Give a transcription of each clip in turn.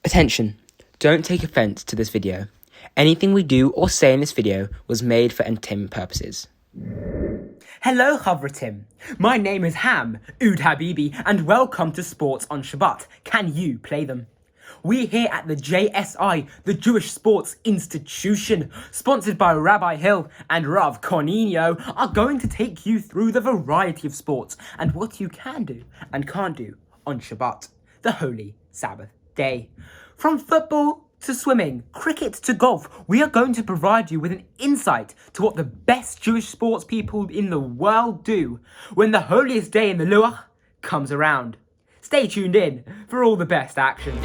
Attention, don't take offence to this video. Anything we do or say in this video was made for entertainment purposes. Hello Chavratim, my name is Ham, Oud Habibi, and welcome to Sports on Shabbat. Can you play them? We here at the JSI, the Jewish Sports Institution, sponsored by Rabbi Hill and Rav Cornino, are going to take you through the variety of sports and what you can do and can't do on Shabbat, the holy Sabbath day. From football to swimming, cricket to golf, we are going to provide you with an insight to what the best Jewish sports people in the world do when the holiest day in the Luach comes around. Stay tuned in for all the best action.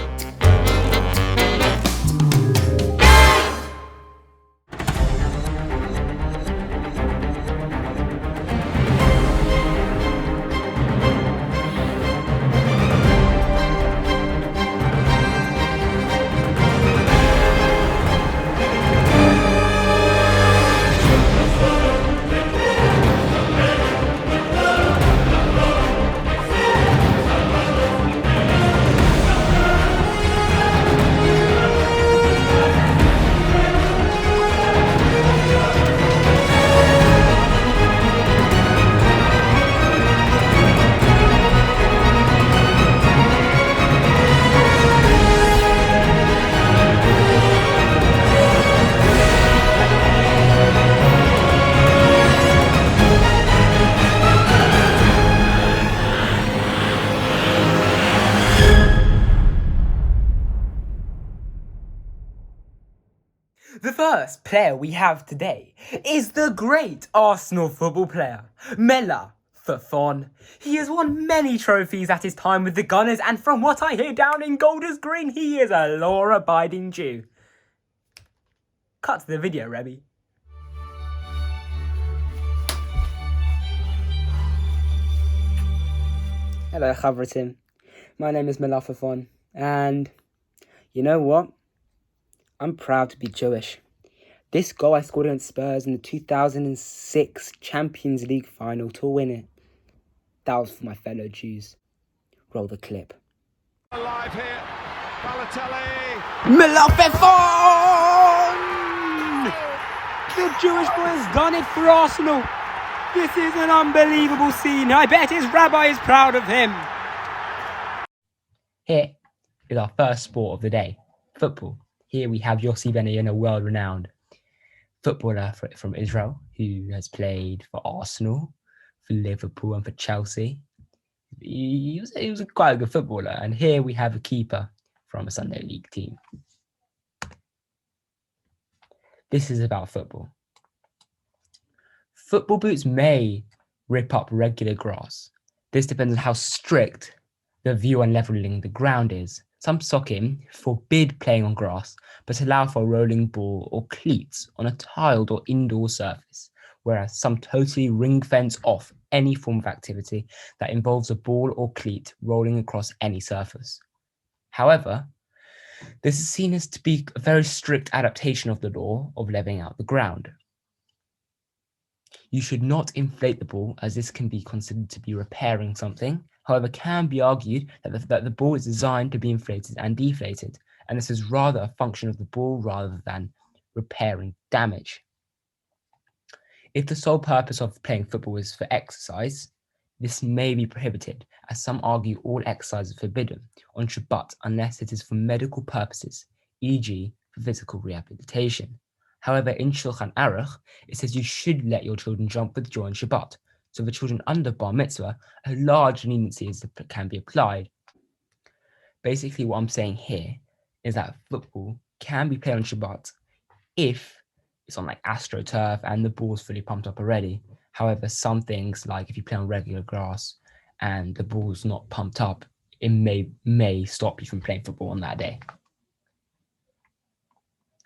The first player we have today is the great Arsenal football player, Mela Fafon. He has won many trophies at his time with the Gunners, and from what I hear down in Golders Green, he is a law-abiding Jew. Cut to the video, Rebbe. Hello, Chavratim. My name is Mela Fafon, and you know what? I'm proud to be Jewish. This goal I scored against Spurs in the 2006 Champions League final to win it. That was for my fellow Jews. Roll the clip. Alive here, Balotelli. Melafefon! The Jewish boy has done it for Arsenal. This is an unbelievable scene. I bet his rabbi is proud of him. Here is our first sport of the day, football. Here we have Yossi Benayoun, a world-renowned footballer from Israel who has played for Arsenal, for Liverpool and for Chelsea. He was quite a good footballer. And here we have a keeper from a Sunday League team. This is about football. Football boots may rip up regular grass. This depends on how strict the view on levelling the ground is. Some sockim forbid playing on grass, but allow for a rolling ball or cleats on a tiled or indoor surface, whereas some totally ring-fence off any form of activity that involves a ball or cleat rolling across any surface. However, this is seen as to be a very strict adaptation of the law of levelling out the ground. You should not inflate the ball, as this can be considered to be repairing something. However, it can be argued that the ball is designed to be inflated and deflated, and this is rather a function of the ball rather than repairing damage. If the sole purpose of playing football is for exercise, this may be prohibited, as some argue all exercise is forbidden on Shabbat unless it is for medical purposes, e.g. for physical rehabilitation. However, in Shulchan Aruch, it says you should let your children jump with joy on Shabbat. So for children under bar mitzvah, a large leniency can be applied. Basically, what I'm saying here is that football can be played on Shabbat if it's on like AstroTurf and the ball's fully pumped up already. However, some things, like if you play on regular grass and the ball's not pumped up, it may stop you from playing football on that day.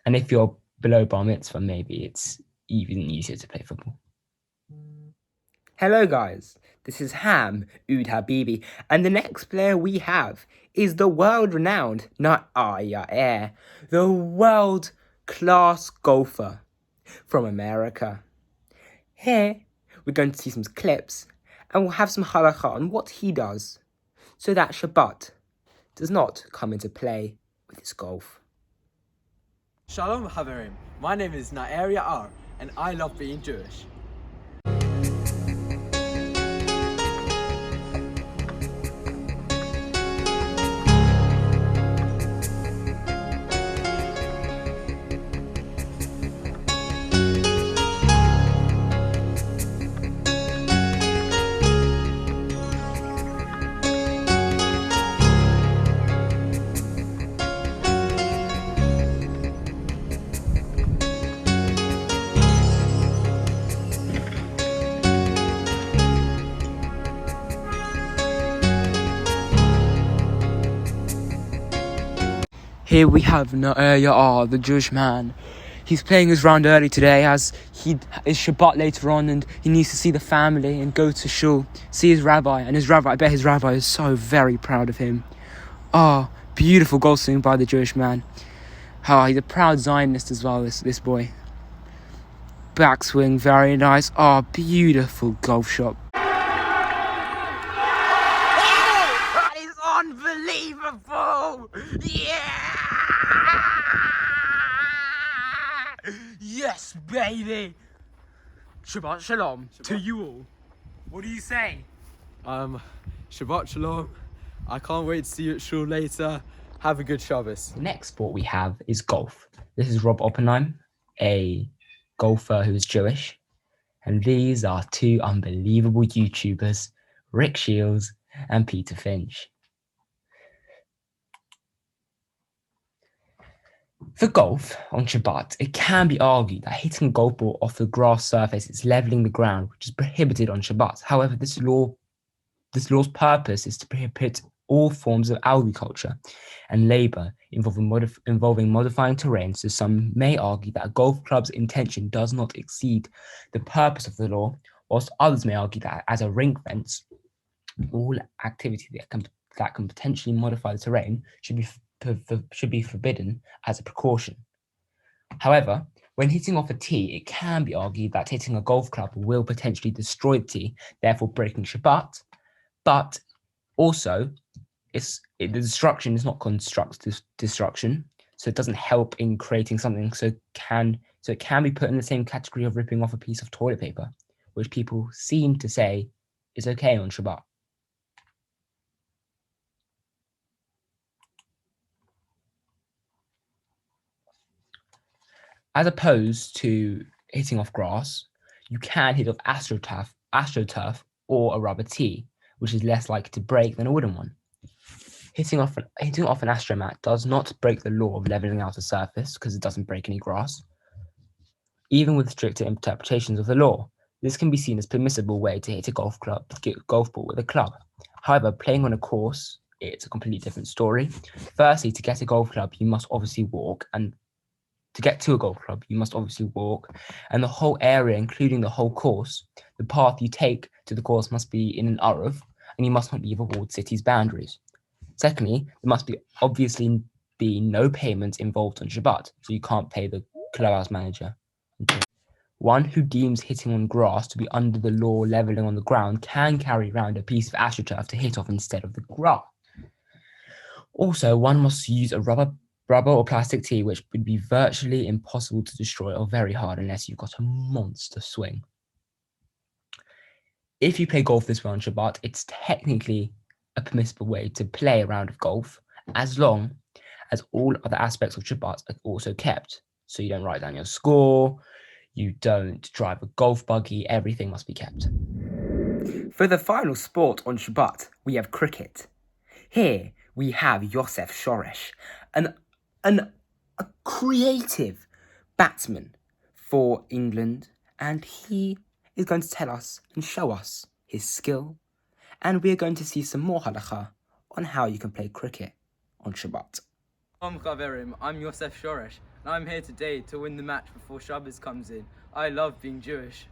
And if you're below bar mitzvah, maybe it's even easier to play football. Hello guys, this is Ham, Oud Habibi, and the next player we have is the world-renowned, the world-class golfer from America. Here, we're going to see some clips, and we'll have some halakha on what he does, so that Shabbat does not come into play with his golf. Shalom Haverim, my name is Naeria R, and I love being Jewish. Here we have Naeria R, the Jewish man. He's playing his round early today as it's Shabbat later on and he needs to see the family and go to shul, see his rabbi. And I bet his rabbi is so very proud of him. Beautiful golf swing by the Jewish man. He's a proud Zionist as well, this boy. Backswing, very nice. Beautiful golf shot. That is unbelievable! Yeah! Yes, baby! Shabbat shalom to you all. What do you say? Shabbat Shalom. I can't wait to see you at shul later. Have a good Shabbos. The next sport we have is golf. This is Rob Oppenheim, a golfer who is Jewish. And these are two unbelievable YouTubers, Rick Shields and Peter Finch. For golf on Shabbat, it can be argued that hitting a golf ball off the grass surface is leveling the ground, which is prohibited on Shabbat. However, this law's purpose is to prohibit all forms of agriculture and labour involving modifying terrain, so some may argue that a golf club's intention does not exceed the purpose of the law, whilst others may argue that as a ring fence, all activity that can potentially modify the terrain should be forbidden as a precaution. However, when hitting off a tee, it can be argued that hitting a golf club will potentially destroy the tee, therefore breaking Shabbat, but also the destruction is not constructive destruction, so it doesn't help in creating something, so it can be put in the same category of ripping off a piece of toilet paper, which people seem to say is okay on Shabbat. As opposed to hitting off grass, you can hit off astroturf or a rubber tee, which is less likely to break than a wooden one. Hitting off an astromat does not break the law of leveling out a surface because it doesn't break any grass. Even with stricter interpretations of the law, this can be seen as a permissible way to hit a golf ball with a club. However, playing on a course, it's a completely different story. Firstly, to get a golf club, you must obviously walk, and to get to a golf club, you must obviously walk, and the whole area, including the whole course, the path you take to the course must be in an Uruv, and you must not leave a walled city's boundaries. Secondly, there must obviously be no payments involved on Shabbat, so you can't pay the clubhouse manager. One who deems hitting on grass to be under the law leveling on the ground can carry around a piece of astroturf to hit off instead of the grass. Also, one must use a rubber or plastic tee, which would be virtually impossible to destroy or very hard unless you've got a monster swing. If you play golf this way on Shabbat, it's technically a permissible way to play a round of golf, as long as all other aspects of Shabbat are also kept. So you don't write down your score, you don't drive a golf buggy, everything must be kept. For the final sport on Shabbat, we have cricket. Here we have Yosef Shoresh, a creative batsman for England, and he is going to tell us and show us his skill, and we're going to see some more halakha on how you can play cricket on Shabbat. I'm Yosef Shoresh, and I'm here today to win the match before Shabbos comes in. I love being Jewish.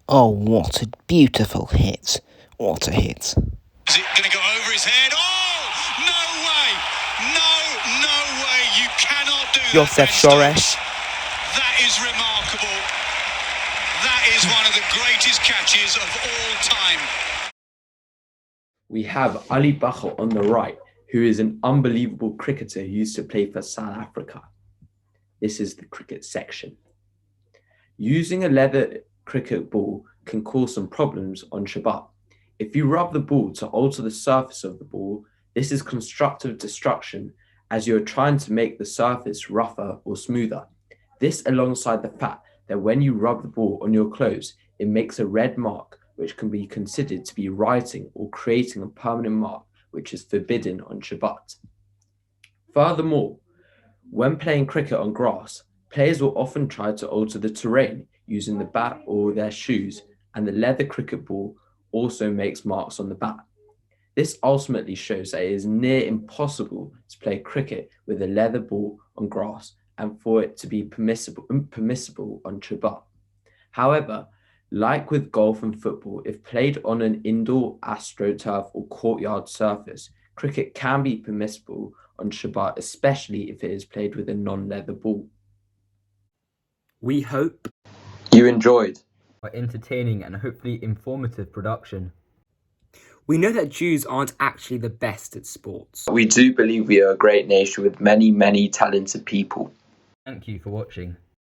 Oh, what a beautiful hit. What a hit. Is it going to go over his head? Oh, no way! No way! You cannot do that, Josef Ben Soares. Stokes. That is remarkable. That is one of the greatest catches of all time. We have Ali Bakr on the right, who is an unbelievable cricketer who used to play for South Africa. This is the cricket section. Using a leather cricket ball can cause some problems on Shabbat. If you rub the ball to alter the surface of the ball, this is constructive destruction as you're trying to make the surface rougher or smoother. This alongside the fact that when you rub the ball on your clothes, it makes a red mark, which can be considered to be writing or creating a permanent mark, which is forbidden on Shabbat. Furthermore, when playing cricket on grass, players will often try to alter the terrain using the bat or their shoes, and the leather cricket ball also makes marks on the bat. This ultimately shows that it is near impossible to play cricket with a leather ball on grass and for it to be permissible on Shabbat. However, like with golf and football, if played on an indoor astroturf or courtyard surface, cricket can be permissible on Shabbat, especially if it is played with a non-leather ball. We hope You enjoyed. our entertaining and hopefully informative production. We know that Jews aren't actually the best at sports. We do believe we are a great nation with many, many talented people. Thank you for watching.